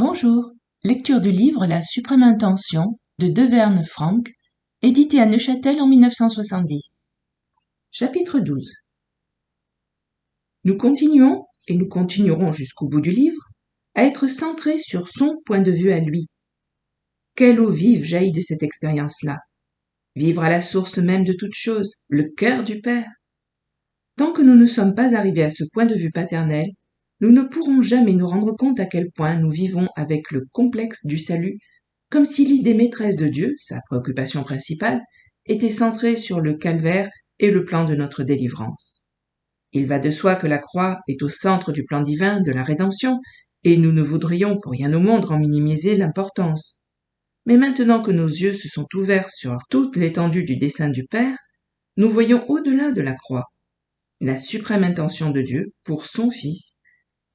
Bonjour, lecture du livre La suprême intention de Deverne Franck, édité à Neuchâtel en 1970. Chapitre 12. Nous continuons, et nous continuerons jusqu'au bout du livre, à être centrés sur son point de vue à lui. Quelle eau vive jaillit de cette expérience-là. Vivre à la source même de toute chose, le cœur du Père. Tant que nous ne sommes pas arrivés à ce point de vue paternel, nous ne pourrons jamais nous rendre compte à quel point nous vivons avec le complexe du salut, comme si l'idée maîtresse de Dieu, sa préoccupation principale, était centrée sur le calvaire et le plan de notre délivrance. Il va de soi que la croix est au centre du plan divin de la rédemption, et nous ne voudrions pour rien au monde en minimiser l'importance. Mais maintenant que nos yeux se sont ouverts sur toute l'étendue du dessein du Père, nous voyons au-delà de la croix la suprême intention de Dieu pour son Fils,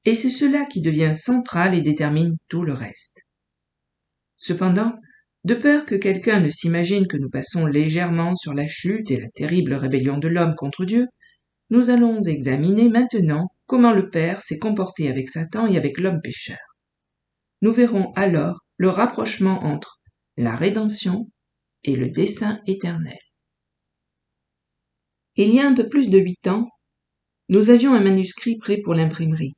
et c'est cela qui devient central et détermine tout le reste. Cependant, de peur que quelqu'un ne s'imagine que nous passons légèrement sur la chute et la terrible rébellion de l'homme contre Dieu, nous allons examiner maintenant comment le Père s'est comporté avec Satan et avec l'homme pécheur. Nous verrons alors le rapprochement entre la rédemption et le dessein éternel. Il y a un peu plus de 8 ans, nous avions un manuscrit prêt pour l'imprimerie.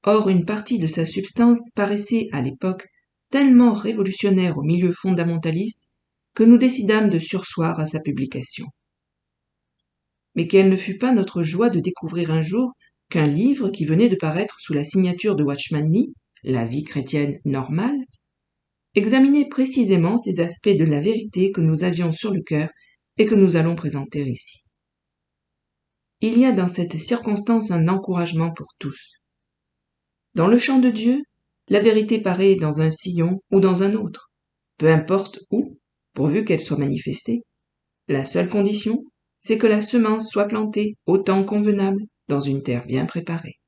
Or, une partie de sa substance paraissait à l'époque tellement révolutionnaire au milieu fondamentaliste que nous décidâmes de surseoir à sa publication. Mais quelle ne fut pas notre joie de découvrir un jour qu'un livre qui venait de paraître sous la signature de Watchman Nee, La vie chrétienne normale, examinait précisément ces aspects de la vérité que nous avions sur le cœur et que nous allons présenter ici. Il y a dans cette circonstance un encouragement pour tous. Dans le champ de Dieu, la vérité paraît dans un sillon ou dans un autre, peu importe où, pourvu qu'elle soit manifestée. La seule condition, c'est que la semence soit plantée au temps convenable, dans une terre bien préparée.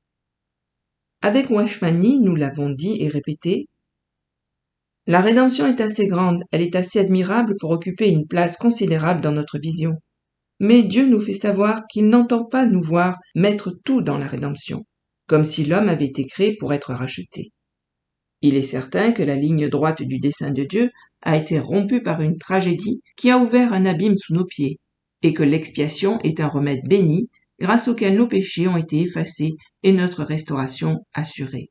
Avec Watchman Nee, nous l'avons dit et répété, la rédemption est assez grande, elle est assez admirable pour occuper une place considérable dans notre vision. Mais Dieu nous fait savoir qu'il n'entend pas nous voir mettre tout dans la rédemption, comme si l'homme avait été créé pour être racheté. Il est certain que la ligne droite du dessein de Dieu a été rompue par une tragédie qui a ouvert un abîme sous nos pieds, et que l'expiation est un remède béni grâce auquel nos péchés ont été effacés et notre restauration assurée.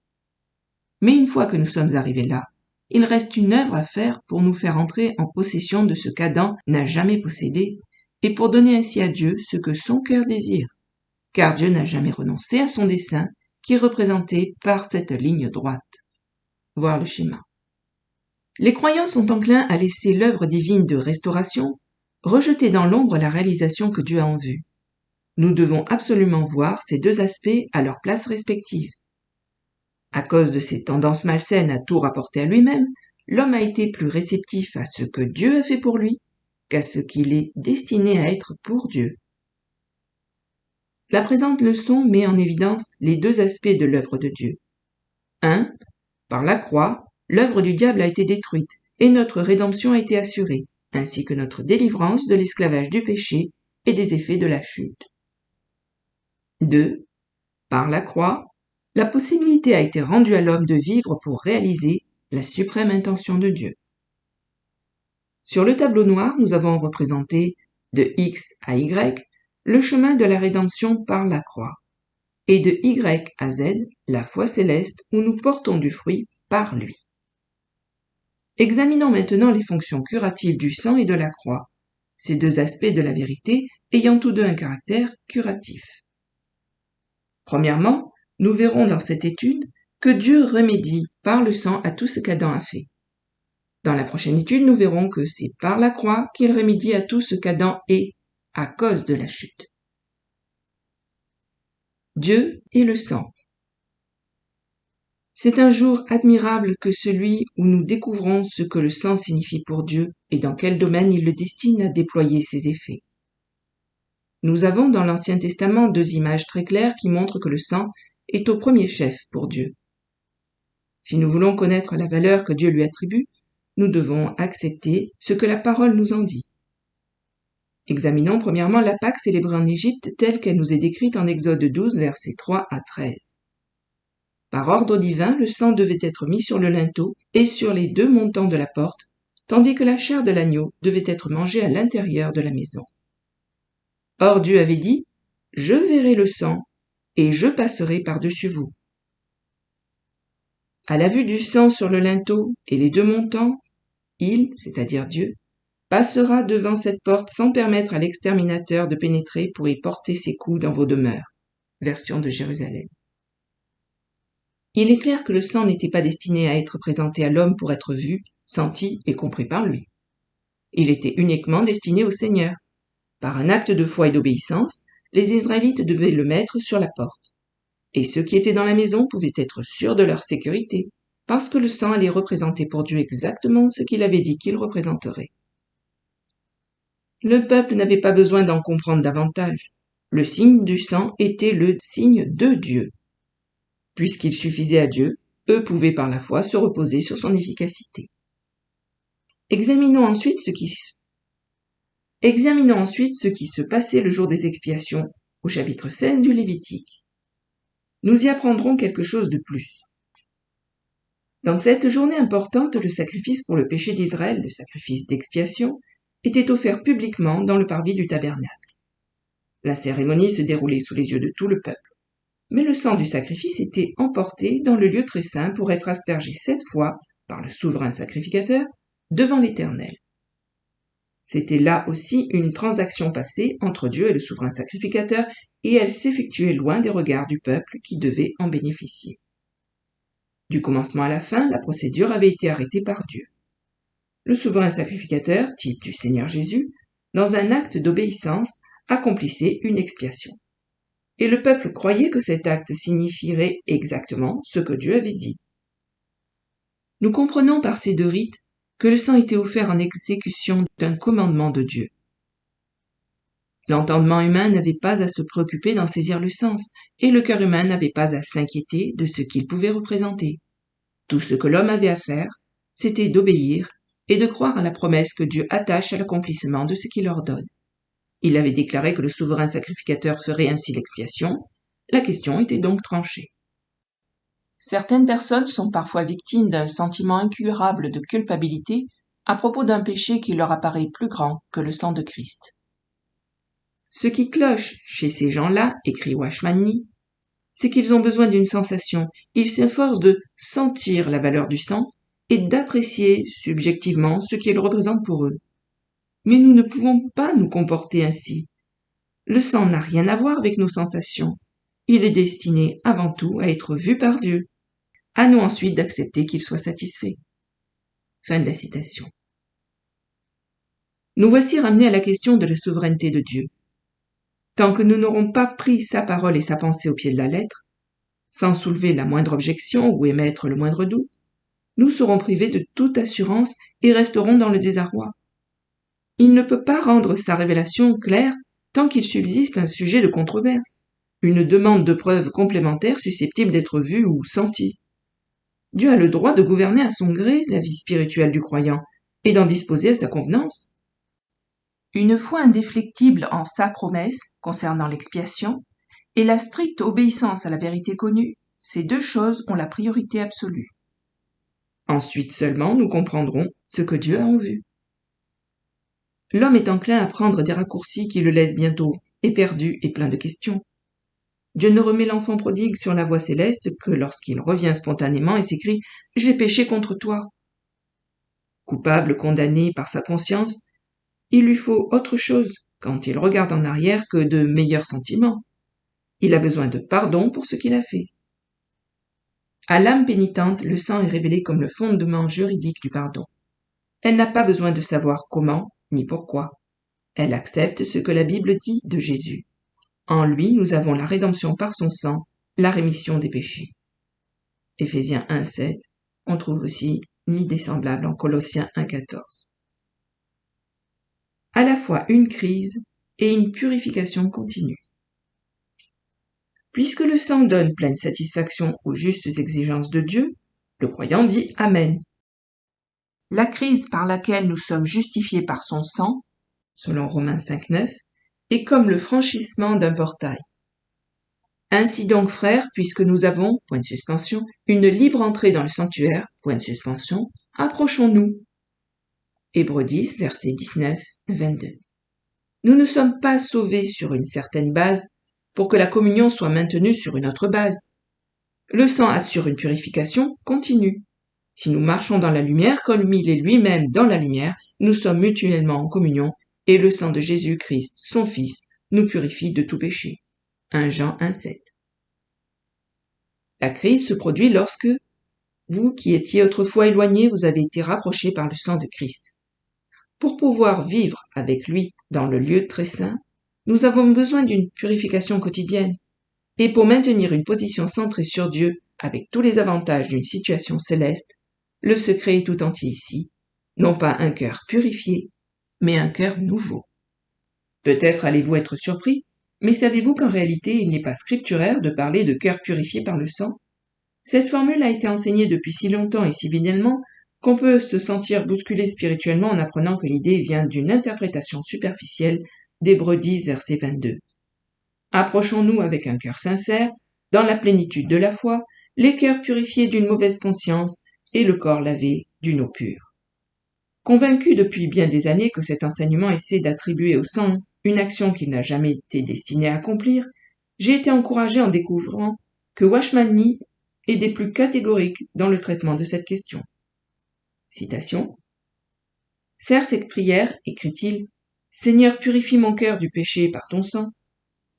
Mais une fois que nous sommes arrivés là, il reste une œuvre à faire pour nous faire entrer en possession de ce qu'Adam n'a jamais possédé, et pour donner ainsi à Dieu ce que son cœur désire, car Dieu n'a jamais renoncé à son dessein qui est représenté par cette ligne droite. Voir le schéma. Les croyants sont enclins à laisser l'œuvre divine de restauration rejeter dans l'ombre la réalisation que Dieu a en vue. Nous devons absolument voir ces deux aspects à leur place respective. À cause de ses tendances malsaines à tout rapporter à lui-même, l'homme a été plus réceptif à ce que Dieu a fait pour lui qu'à ce qu'il est destiné à être pour Dieu. La présente leçon met en évidence les deux aspects de l'œuvre de Dieu. 1. Par la croix, l'œuvre du diable a été détruite et notre rédemption a été assurée, ainsi que notre délivrance de l'esclavage du péché et des effets de la chute. 2. Par la croix, la possibilité a été rendue à l'homme de vivre pour réaliser la suprême intention de Dieu. Sur le tableau noir, nous avons représenté, de X à Y, le chemin de la rédemption par la croix, et de Y à Z, la foi céleste où nous portons du fruit par lui. Examinons maintenant les fonctions curatives du sang et de la croix, ces deux aspects de la vérité ayant tous deux un caractère curatif. Premièrement, nous verrons dans cette étude que Dieu remédie par le sang à tout ce qu'Adam a fait. Dans la prochaine étude, nous verrons que c'est par la croix qu'il remédie à tout ce qu'Adam est à cause de la chute. Dieu et le sang. C'est un jour admirable que celui où nous découvrons ce que le sang signifie pour Dieu et dans quel domaine il le destine à déployer ses effets. Nous avons dans l'Ancien Testament deux images très claires qui montrent que le sang est au premier chef pour Dieu. Si nous voulons connaître la valeur que Dieu lui attribue, nous devons accepter ce que la parole nous en dit. Examinons premièrement la Pâque célébrée en Égypte telle qu'elle nous est décrite en Exode 12, versets 3 à 13. Par ordre divin, le sang devait être mis sur le linteau et sur les 2 montants de la porte, tandis que la chair de l'agneau devait être mangée à l'intérieur de la maison. Or Dieu avait dit « Je verrai le sang, et je passerai par-dessus vous. » À la vue du sang sur le linteau et les 2 montants, il, c'est-à-dire Dieu, passera devant cette porte sans permettre à l'exterminateur de pénétrer pour y porter ses coups dans vos demeures. Version de Jérusalem. Il est clair que le sang n'était pas destiné à être présenté à l'homme pour être vu, senti et compris par lui. Il était uniquement destiné au Seigneur. Par un acte de foi et d'obéissance, les Israélites devaient le mettre sur la porte. Et ceux qui étaient dans la maison pouvaient être sûrs de leur sécurité, parce que le sang allait représenter pour Dieu exactement ce qu'il avait dit qu'il représenterait. Le peuple n'avait pas besoin d'en comprendre davantage. Le signe du sang était le signe de Dieu. Puisqu'il suffisait à Dieu, eux pouvaient par la foi se reposer sur son efficacité. Examinons ensuite ce qui se passait le jour des expiations, au chapitre 16 du Lévitique. Nous y apprendrons quelque chose de plus. Dans cette journée importante, le sacrifice pour le péché d'Israël, le sacrifice d'expiation, était offert publiquement dans le parvis du tabernacle. La cérémonie se déroulait sous les yeux de tout le peuple. Mais le sang du sacrifice était emporté dans le lieu très saint pour être aspergé 7 fois par le souverain sacrificateur devant l'Éternel. C'était là aussi une transaction passée entre Dieu et le souverain sacrificateur, et elle s'effectuait loin des regards du peuple qui devait en bénéficier. Du commencement à la fin, la procédure avait été arrêtée par Dieu. Le souverain sacrificateur, type du Seigneur Jésus, dans un acte d'obéissance, accomplissait une expiation. Et le peuple croyait que cet acte signifierait exactement ce que Dieu avait dit. Nous comprenons par ces 2 rites que le sang était offert en exécution d'un commandement de Dieu. L'entendement humain n'avait pas à se préoccuper d'en saisir le sens, et le cœur humain n'avait pas à s'inquiéter de ce qu'il pouvait représenter. Tout ce que l'homme avait à faire, c'était d'obéir et de croire à la promesse que Dieu attache à l'accomplissement de ce qu'il ordonne. Il avait déclaré que le souverain sacrificateur ferait ainsi l'expiation. La question était donc tranchée. Certaines personnes sont parfois victimes d'un sentiment incurable de culpabilité à propos d'un péché qui leur apparaît plus grand que le sang de Christ. Ce qui cloche chez ces gens-là, écrit Watchman Nee, c'est qu'ils ont besoin d'une sensation. Ils s'efforcent de sentir la valeur du sang et d'apprécier subjectivement ce qu'il représente pour eux. Mais nous ne pouvons pas nous comporter ainsi. Le sang n'a rien à voir avec nos sensations. Il est destiné avant tout à être vu par Dieu. À nous ensuite d'accepter qu'il soit satisfait. Fin de la citation. Nous voici ramenés à la question de la souveraineté de Dieu. Tant que nous n'aurons pas pris sa parole et sa pensée au pied de la lettre, sans soulever la moindre objection ou émettre le moindre doute, nous serons privés de toute assurance et resterons dans le désarroi. Il ne peut pas rendre sa révélation claire tant qu'il subsiste un sujet de controverse, une demande de preuves complémentaires susceptible d'être vue ou sentie. Dieu a le droit de gouverner à son gré la vie spirituelle du croyant et d'en disposer à sa convenance. Une foi indéflectible en sa promesse concernant l'expiation et la stricte obéissance à la vérité connue, ces 2 choses ont la priorité absolue. Ensuite seulement nous comprendrons ce que Dieu a en vue. L'homme est enclin à prendre des raccourcis qui le laissent bientôt éperdu et plein de questions. Dieu ne remet l'enfant prodigue sur la voie céleste que lorsqu'il revient spontanément et s'écrie « J'ai péché contre toi ». Coupable, condamné par sa conscience, il lui faut autre chose quand il regarde en arrière que de meilleurs sentiments. Il a besoin de pardon pour ce qu'il a fait. À l'âme pénitente, le sang est révélé comme le fondement juridique du pardon. Elle n'a pas besoin de savoir comment ni pourquoi. Elle accepte ce que la Bible dit de Jésus. En lui, nous avons la rédemption par son sang, la rémission des péchés. Éphésiens 1,7, on trouve aussi l'idée semblable en Colossiens 1,14. À la fois une crise et une purification continue. Puisque le sang donne pleine satisfaction aux justes exigences de Dieu, le croyant dit Amen. La crise par laquelle nous sommes justifiés par son sang, selon Romains 5,9, est comme le franchissement d'un portail. Ainsi donc, frères, puisque nous avons, point de suspension, une libre entrée dans le sanctuaire, point de suspension, approchons-nous. Hébreux 10, versets 19 à 22. Nous ne sommes pas sauvés sur une certaine base pour que la communion soit maintenue sur une autre base. Le sang assure une purification continue. Si nous marchons dans la lumière comme il est lui-même dans la lumière, nous sommes mutuellement en communion et le sang de Jésus-Christ, son Fils, nous purifie de tout péché. 1 Jean 1,7. La crise se produit lorsque vous qui étiez autrefois éloignés, vous avez été rapprochés par le sang de Christ. Pour pouvoir vivre avec lui dans le lieu très saint, nous avons besoin d'une purification quotidienne. Et pour maintenir une position centrée sur Dieu avec tous les avantages d'une situation céleste, le secret est tout entier ici, non pas un cœur purifié, mais un cœur nouveau. Peut-être allez-vous être surpris, mais savez-vous qu'en réalité il n'est pas scripturaire de parler de cœur purifié par le sang? Cette formule a été enseignée depuis si longtemps et si fidèlement qu'on peut se sentir bousculé spirituellement en apprenant que l'idée vient d'une interprétation superficielle d'Hébreux 10, verset 22. Approchons-nous avec un cœur sincère, dans la plénitude de la foi, les cœurs purifiés d'une mauvaise conscience et le corps lavé d'une eau pure. Convaincu depuis bien des années que cet enseignement essaie d'attribuer au sang une action qu'il n'a jamais été destiné à accomplir, j'ai été encouragé en découvrant que Watchman Nee est des plus catégoriques dans le traitement de cette question. Citation. « Faire cette prière, écrit-il, « Seigneur, purifie mon cœur du péché par ton sang »,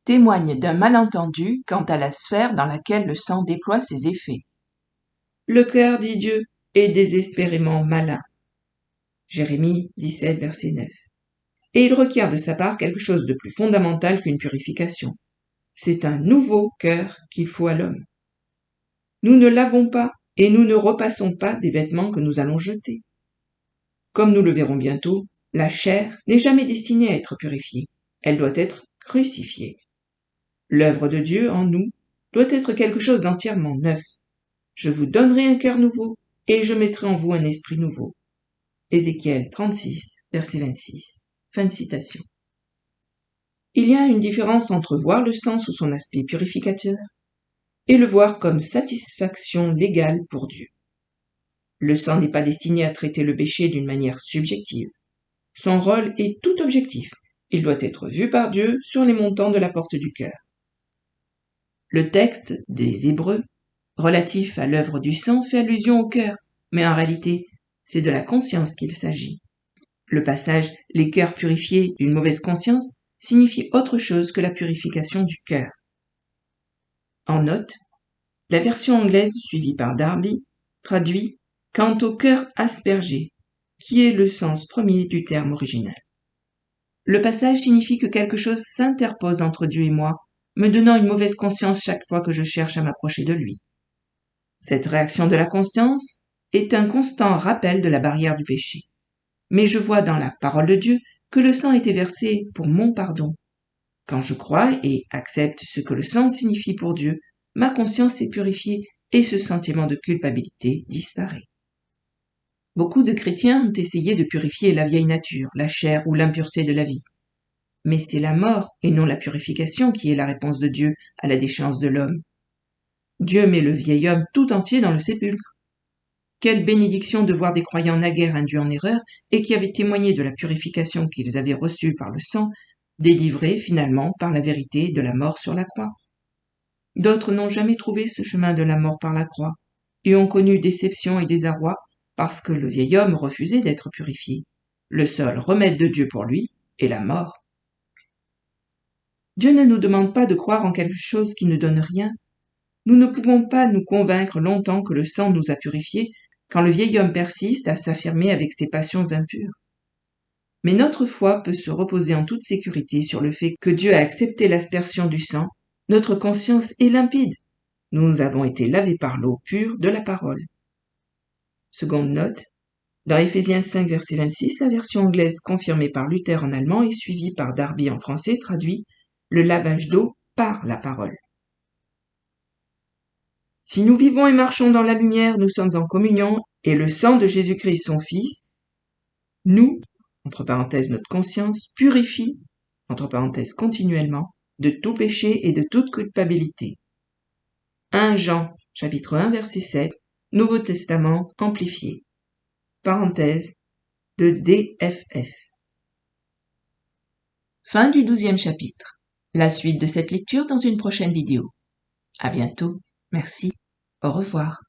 témoigne d'un malentendu quant à la sphère dans laquelle le sang déploie ses effets. Le cœur, dit Dieu, est désespérément malin. Jérémie 17, verset 9. Et il requiert de sa part quelque chose de plus fondamental qu'une purification. C'est un nouveau cœur qu'il faut à l'homme. Nous ne lavons pas et nous ne repassons pas des vêtements que nous allons jeter. Comme nous le verrons bientôt, la chair n'est jamais destinée à être purifiée. Elle doit être crucifiée. L'œuvre de Dieu en nous doit être quelque chose d'entièrement neuf. Je vous donnerai un cœur nouveau et je mettrai en vous un esprit nouveau. Ézéchiel 36, verset 26. Fin de citation. Il y a une différence entre voir le sang sous son aspect purificateur et le voir comme satisfaction légale pour Dieu. Le sang n'est pas destiné à traiter le péché d'une manière subjective. Son rôle est tout objectif. Il doit être vu par Dieu sur les montants de la porte du cœur. Le texte des Hébreux, relatif à l'œuvre du sang, fait allusion au cœur, mais en réalité, c'est de la conscience qu'il s'agit. Le passage « les cœurs purifiés d'une mauvaise conscience » signifie autre chose que la purification du cœur. En note, la version anglaise suivie par Darby traduit « quant au cœur aspergé », qui est le sens premier du terme original. Le passage signifie que quelque chose s'interpose entre Dieu et moi, me donnant une mauvaise conscience chaque fois que je cherche à m'approcher de lui. Cette réaction de la conscience est un constant rappel de la barrière du péché. Mais je vois dans la parole de Dieu que le sang a été versé pour mon pardon. Quand je crois et accepte ce que le sang signifie pour Dieu, ma conscience est purifiée et ce sentiment de culpabilité disparaît. Beaucoup de chrétiens ont essayé de purifier la vieille nature, la chair ou l'impureté de la vie. Mais c'est la mort et non la purification qui est la réponse de Dieu à la déchéance de l'homme. Dieu met le vieil homme tout entier dans le sépulcre. Quelle bénédiction de voir des croyants naguère induits en erreur et qui avaient témoigné de la purification qu'ils avaient reçue par le sang, délivrés finalement par la vérité de la mort sur la croix. D'autres n'ont jamais trouvé ce chemin de la mort par la croix et ont connu déception et désarroi parce que le vieil homme refusait d'être purifié. Le seul remède de Dieu pour lui est la mort. Dieu ne nous demande pas de croire en quelque chose qui ne donne rien. Nous ne pouvons pas nous convaincre longtemps que le sang nous a purifiés quand le vieil homme persiste à s'affirmer avec ses passions impures. Mais notre foi peut se reposer en toute sécurité sur le fait que Dieu a accepté l'aspersion du sang. Notre conscience est limpide. Nous avons été lavés par l'eau pure de la parole. Seconde note, dans Éphésiens 5, verset 26, la version anglaise confirmée par Luther en allemand et suivie par Darby en français traduit « le lavage d'eau par la parole ». Si nous vivons et marchons dans la lumière, nous sommes en communion et le sang de Jésus-Christ, son Fils, nous, entre parenthèses notre conscience, purifie, entre parenthèses continuellement, de tout péché et de toute culpabilité. 1 Jean, chapitre 1, verset 7, Nouveau Testament amplifié. Parenthèse de DFF. Fin du 12e chapitre. La suite de cette lecture dans une prochaine vidéo. À bientôt. Merci. Au revoir.